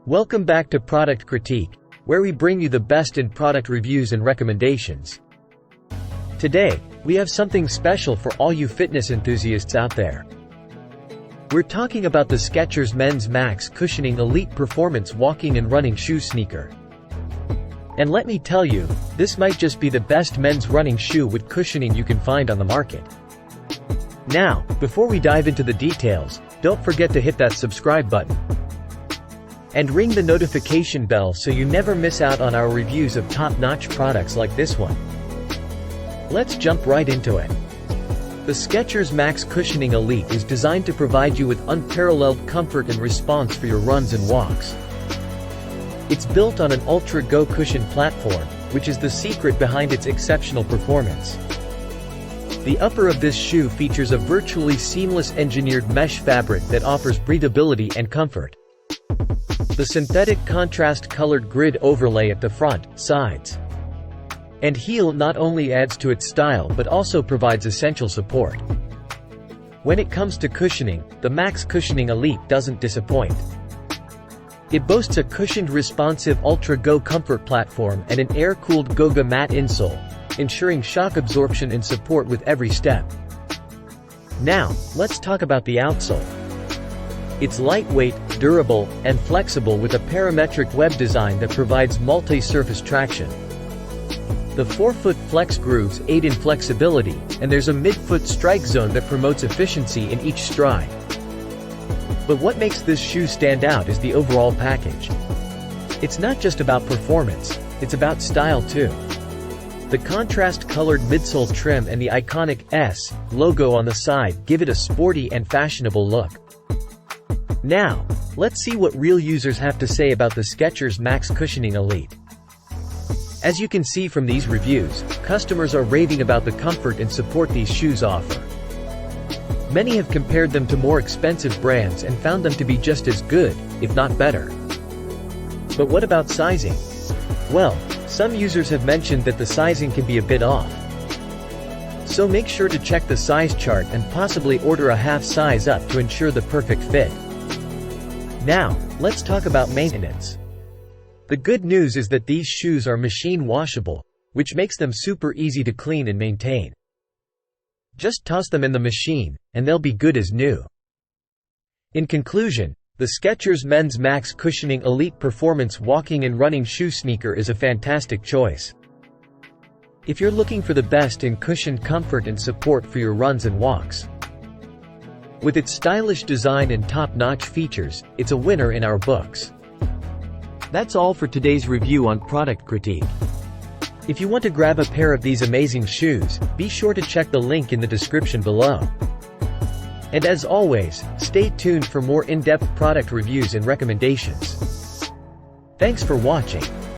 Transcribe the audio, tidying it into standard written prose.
Welcome back to Product Critique, where we bring you the best in product reviews and recommendations. Today, we have something special for all you fitness enthusiasts out there. We're talking about the Skechers Men's Max Cushioning Elite Performance Walking and Running Shoe Sneaker. And let me tell you, this might just be the best men's running shoe with cushioning you can find on the market. Now, before we dive into the details, don't forget to hit that subscribe button and ring the notification bell so you never miss out on our reviews of top-notch products like this one. Let's jump right into it. The Skechers Max Cushioning Elite is designed to provide you with unparalleled comfort and response for your runs and walks. It's built on an Ultra Go cushion platform, which is the secret behind its exceptional performance. The upper of this shoe features a virtually seamless engineered mesh fabric that offers breathability and comfort. The synthetic contrast-colored grid overlay at the front, sides, and heel not only adds to its style but also provides essential support. When it comes to cushioning, the Max Cushioning Elite doesn't disappoint. It boasts a cushioned responsive Ultra Go comfort platform and an air-cooled Goga matte insole, ensuring shock absorption and support with every step. Now, let's talk about the outsole. It's lightweight, durable, and flexible with a parametric web design that provides multi-surface traction. The forefoot flex grooves aid in flexibility, and there's a midfoot strike zone that promotes efficiency in each stride. But what makes this shoe stand out is the overall package. It's not just about performance, it's about style too. The contrast-colored midsole trim and the iconic S logo on the side give it a sporty and fashionable look. Now, let's see what real users have to say about the Skechers Max Cushioning Elite. As you can see from these reviews, customers are raving about the comfort and support these shoes offer. Many have compared them to more expensive brands and found them to be just as good, if not better. But what about sizing? Well, some users have mentioned that the sizing can be a bit off. So make sure to check the size chart and possibly order a half size up to ensure the perfect fit. Now, let's talk about maintenance. The good news is that these shoes are machine washable, which makes them super easy to clean and maintain. Just toss them in the machine, and they'll be good as new. In conclusion, the Skechers Men's Max Cushioning Elite Performance Walking and Running Shoe Sneaker is a fantastic choice. If you're looking for the best in cushioned comfort and support for your runs and walks. With its stylish design and top-notch features, it's a winner in our books. That's all for today's review on Product Critique. If you want to grab a pair of these amazing shoes, be sure to check the link in the description below. And as always, stay tuned for more in-depth product reviews and recommendations. Thanks for watching.